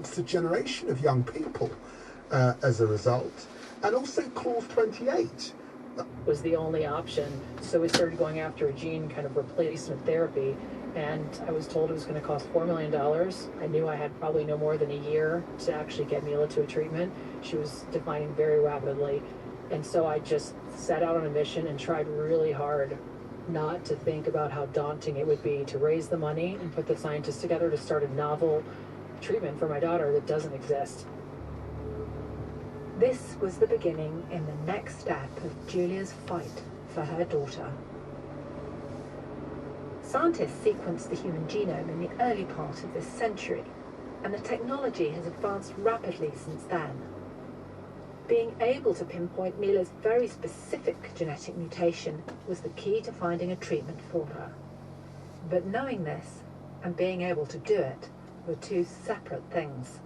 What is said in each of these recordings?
amongst a generation of young people as a result. And also Clause 28 was the only option. So we started going after a gene kind of replacement therapy, and I was told it was going to cost $4 million. I knew I had probably no more than a year to actually get Mila to a treatment. She was declining very rapidly, and so I just set out on a mission and tried really hard not to think about how daunting it would be to raise the money and put the scientists together to start a novel treatment for my daughter that doesn't exist. This was the beginning in the next step of Julia's fight for her daughter. Scientists sequenced the human genome in the early part of this century, and the technology has advanced rapidly since then. Being able to pinpoint Mila's very specific genetic mutation was the key to finding a treatment for her. But knowing this and being able to do it were two separate things.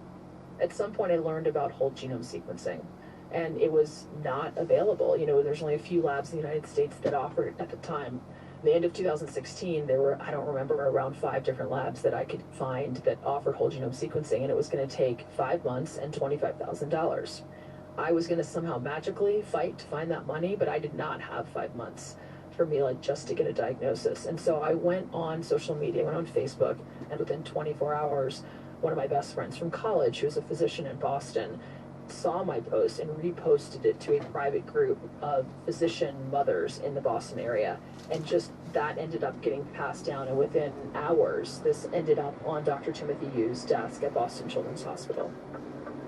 At some point I learned about whole genome sequencing, and it was not available. You know, there's only a few labs in the United States that offer it at the time. At the end of 2016, there were, I don't remember, around 5 different labs that I could find that offered whole genome sequencing, and it was going to take 5 months and $25,000. I was going to somehow magically fight to find that money, but I did not have 5 months for Mila just to get a diagnosis. And so I went on social media, went on Facebook, and within 24 hours, one of my best friends from college, who's a physician in Boston, saw my post and reposted it to a private group of physician mothers in the Boston area. And just that ended up getting passed down. And within hours, this ended up on Dr. Timothy Yu's desk at Boston Children's Hospital.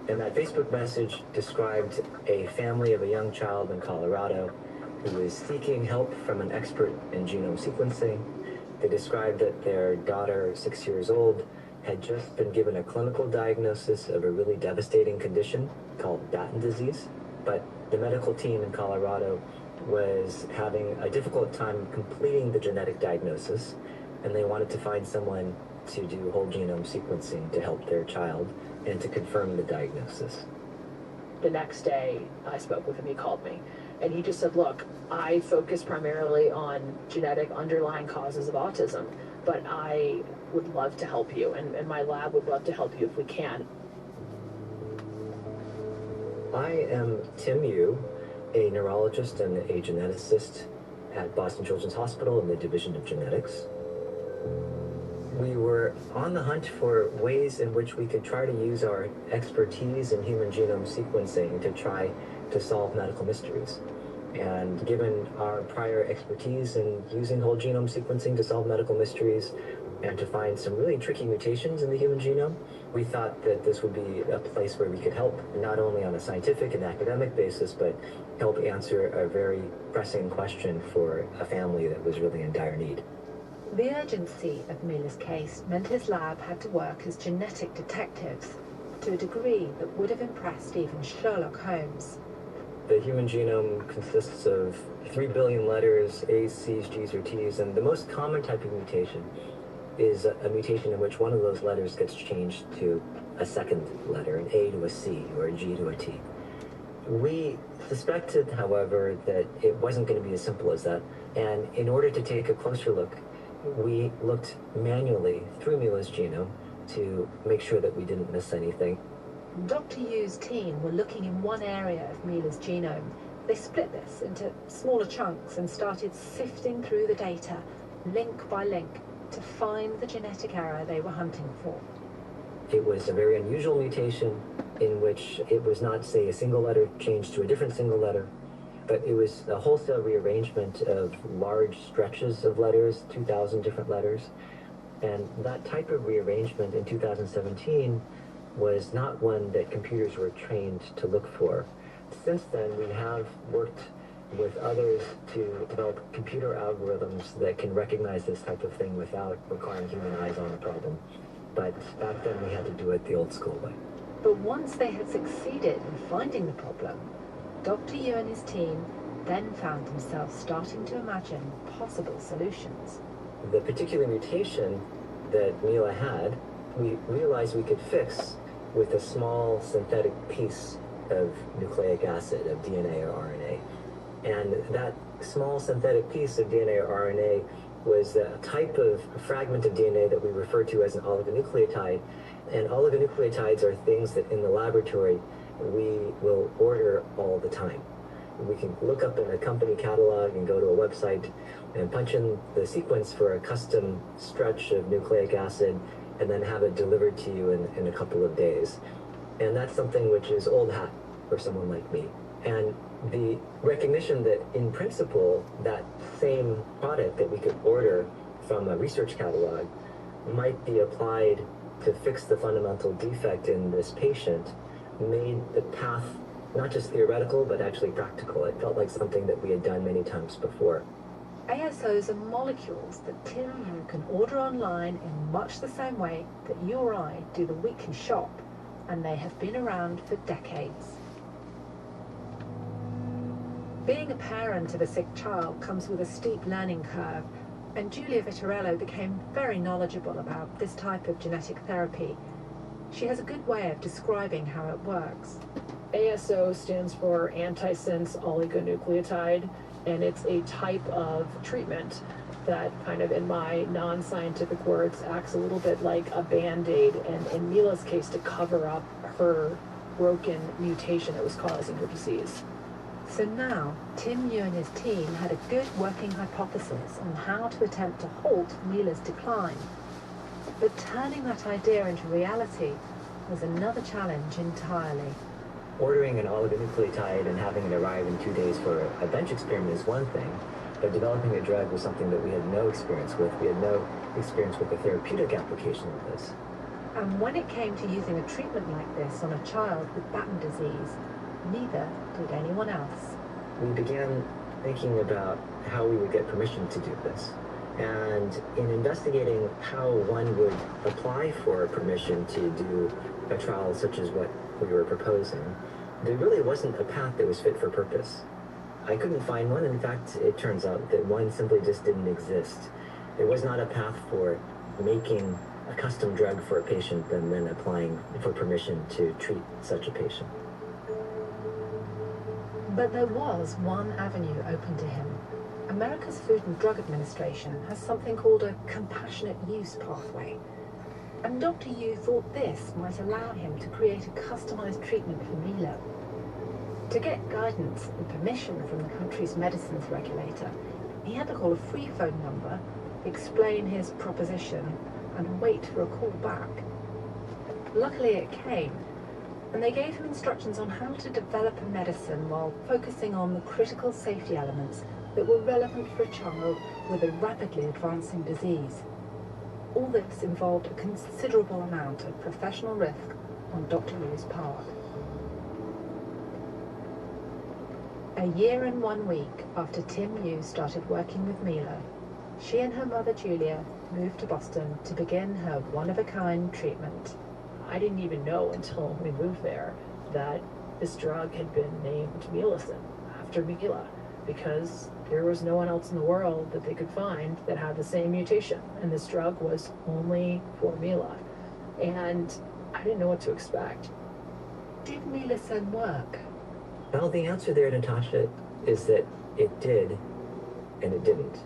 And that Facebook message described a family of a young child in Colorado who was seeking help from an expert in genome sequencing. They described that their daughter, 6 years old, had just been given a clinical diagnosis of a really devastating condition called Batten disease, but the medical team in Colorado was having a difficult time completing the genetic diagnosis, and they wanted to find someone to do whole genome sequencing to help their child and to confirm the diagnosis. The next day, I spoke with him. He called me, and he just said, look, I focus primarily on genetic underlying causes of autism, but I would love to help you, and my lab would love to help you if we can. I am Tim Yu, a neurologist and a geneticist at Boston Children's Hospital in the Division of Genetics. We were on the hunt for ways in which we could try to use our expertise in human genome sequencing to try to solve medical mysteries. And given our prior expertise in using whole genome sequencing to solve medical mysteries and to find some really tricky mutations in the human genome, we thought that this would be a place where we could help, not only on a scientific and academic basis, but help answer a very pressing question for a family that was really in dire need. The urgency of Mila's case meant his lab had to work as genetic detectives to a degree that would have impressed even Sherlock Holmes. The human genome consists of 3 billion letters, A's, C's, G's, or T's, and the most common type of mutation is a mutation in which one of those letters gets changed to a second letter, an A to a C, or a G to a T. We suspected, however, that it wasn't going to be as simple as that, and in order to take a closer look, we looked manually through Mila's genome to make sure that we didn't miss anything. Dr. Yu's team were looking in one area of Mila's genome. They split this into smaller chunks and started sifting through the data, link by link, to find the genetic error they were hunting for. It was a very unusual mutation in which it was not, say, a single letter changed to a different single letter, but it was a wholesale rearrangement of large stretches of letters, 2,000 different letters. And that type of rearrangement in 2017 was not one that computers were trained to look for. Since then, we have worked with others to develop computer algorithms that can recognize this type of thing without requiring human eyes on the problem. But back then, we had to do it the old school way. But once they had succeeded in finding the problem, Dr. Yu and his team then found themselves starting to imagine possible solutions. The particular mutation that Mila had, we realized we could fix with a small synthetic piece of nucleic acid, of DNA or RNA. And that small synthetic piece of DNA or RNA was a type of fragment of DNA that we refer to as an oligonucleotide, And oligonucleotides are things that in the laboratory we will order all the time. We can look up in a company catalog and go to a website and punch in the sequence for a custom stretch of nucleic acid and then have it delivered to you in a couple of days. And that's something which is old hat for someone like me. And the recognition that in principle that same product that we could order from a research catalog might be applied to fix the fundamental defect in this patient made the path not just theoretical but actually practical. It felt like something that we had done many times before. ASOs are molecules that Tim Yu can order online in much the same way that you or I do the weekly shop, and they have been around for decades. Being a parent of a sick child comes with a steep learning curve, and Julia Vitarello became very knowledgeable about this type of genetic therapy. She has a good way of describing how it works. ASO stands for antisense oligonucleotide, and it's a type of treatment that kind of, in my non-scientific words, acts a little bit like a Band-Aid, and in Mila's case, to cover up her broken mutation that was causing her disease. So now, Tim Yu and his team had a good working hypothesis on how to attempt to halt Mila's decline. But turning that idea into reality was another challenge entirely. Ordering an oligonucleotide and having it arrive in 2 days for a bench experiment is one thing, but developing a drug was something that we had no experience with. We had no experience with the therapeutic application of this. And when it came to using a treatment like this on a child with Batten disease, neither did anyone else. We began thinking about how we would get permission to do this. And in investigating how one would apply for permission to do a trial such as what we were proposing, there really wasn't a path that was fit for purpose. I couldn't find one. In fact, it turns out that one simply just didn't exist. There was not a path for making a custom drug for a patient and then applying for permission to treat such a patient. But there was one avenue open to him. America's Food and Drug Administration has something called a compassionate use pathway. And Dr. Yu thought this might allow him to create a customized treatment for Mila. To get guidance and permission from the country's medicines regulator, he had to call a free phone number, explain his proposition, and wait for a call back. Luckily it came, and they gave him instructions on how to develop a medicine while focusing on the critical safety elements that were relevant for a child with a rapidly advancing disease. All this involved a considerable amount of professional risk on Dr. Yu's part. A year and 1 week after Tim Yu started working with Mila, she and her mother Julia moved to Boston to begin her one-of-a-kind treatment. I didn't even know until we moved there that this drug had been named Milacin after Mila, because there was no one else in the world that they could find that had the same mutation, and this drug was only for Mila. And I didn't know what to expect. Did Milacin work? Well, the answer there, Natasha, is that it did and it didn't.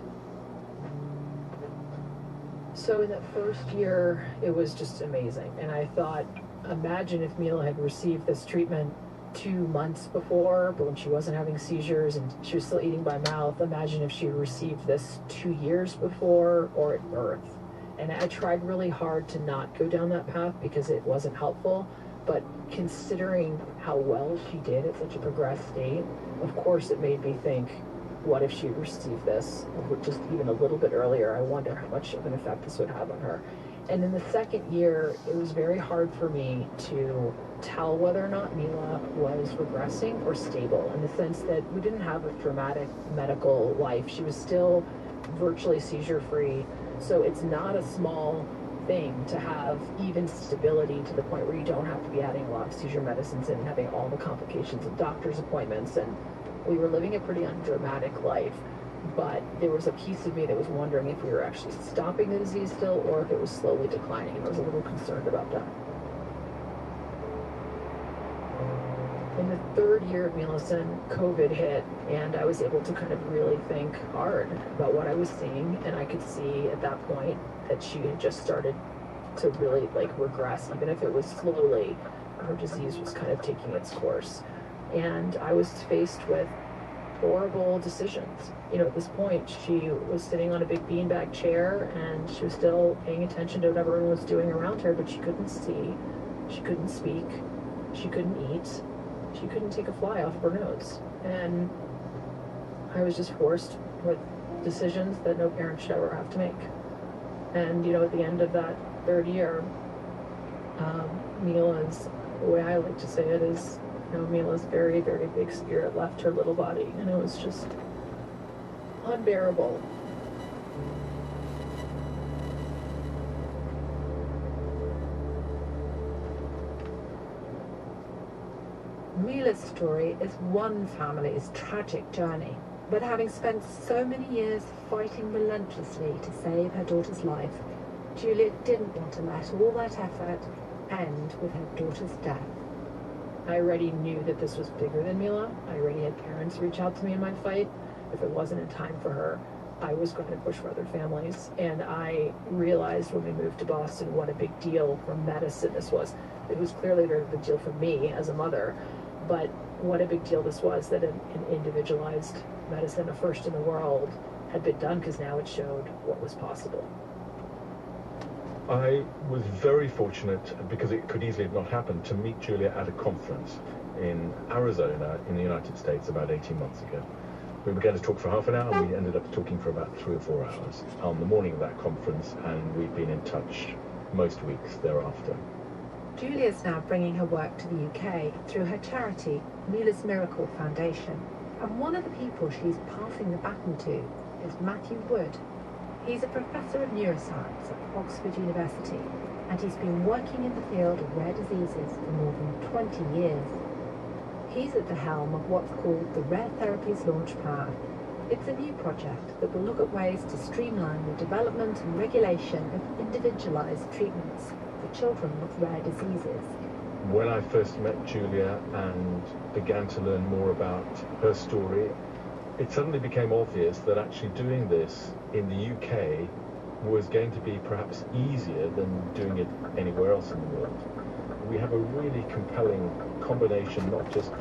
So in that first year, it was just amazing. And I thought, imagine if Mila had received this treatment 2 months before, but when she wasn't having seizures and she was still eating by mouth. Imagine if she received this 2 years before or at birth. And I tried really hard to not go down that path because it wasn't helpful. But considering how well she did at such a progressed state, of course it made me think, what if she received this just even a little bit earlier? I wonder how much of an effect this would have on her. And in the second year, it was very hard for me to tell whether or not Mila was regressing or stable, in the sense that we didn't have a dramatic medical life. She was still virtually seizure-free. So it's not a small thing to have even stability to the point where you don't have to be adding a lot of seizure medicines and having all the complications of doctor's appointments. And we were living a pretty undramatic life. But there was a piece of me that was wondering if we were actually stopping the disease still or if it was slowly declining, and I was a little concerned about that. In the third year of Milacin, COVID hit, and I was able to kind of really think hard about what I was seeing, and I could see at that point that she had just started to really like regress, even if it was slowly. Her disease was kind of taking its course, and I was faced with horrible decisions. You know, at this point, she was sitting on a big beanbag chair, and she was still paying attention to what everyone was doing around her, but she couldn't see, she couldn't speak, she couldn't eat, she couldn't take a fly off of her nose, and I was just forced with decisions that no parent should ever have to make. And you know, at the end of that third year, Mila's, the way I like to say it is, you know, Mila's very, very big spirit left her little body, and it was just unbearable. Mila's story is one family's tragic journey, but having spent so many years fighting relentlessly to save her daughter's life, Juliet didn't want to let all that effort end with her daughter's death. I already knew that this was bigger than Mila. I already had parents reach out to me in my fight. If it wasn't in time for her, I was going to push for other families. And I realized when we moved to Boston what a big deal for medicine this was. It was clearly a very big deal for me as a mother, but what a big deal this was that an individualized medicine, a first in the world, had been done, because now it showed what was possible. I was very fortunate, because it could easily have not happened, to meet Julia at a conference in Arizona in the United States about 18 months ago. We began to talk for half an hour, and we ended up talking for about 3 or 4 hours on the morning of that conference, and we've been in touch most weeks thereafter. Julia's now bringing her work to the UK through her charity, Mila's Miracle Foundation, and one of the people she's passing the baton to is Matthew Wood. He's a professor of neuroscience at Oxford University, and he's been working in the field of rare diseases for more than 20 years. He's at the helm of what's called the Rare Therapies Launchpad. It's a new project that will look at ways to streamline the development and regulation of individualized treatments for children with rare diseases. When I first met Julia and began to learn more about her story, it suddenly became obvious that actually doing this in the UK was going to be perhaps easier than doing it anywhere else in the world. We have a really compelling combination, not just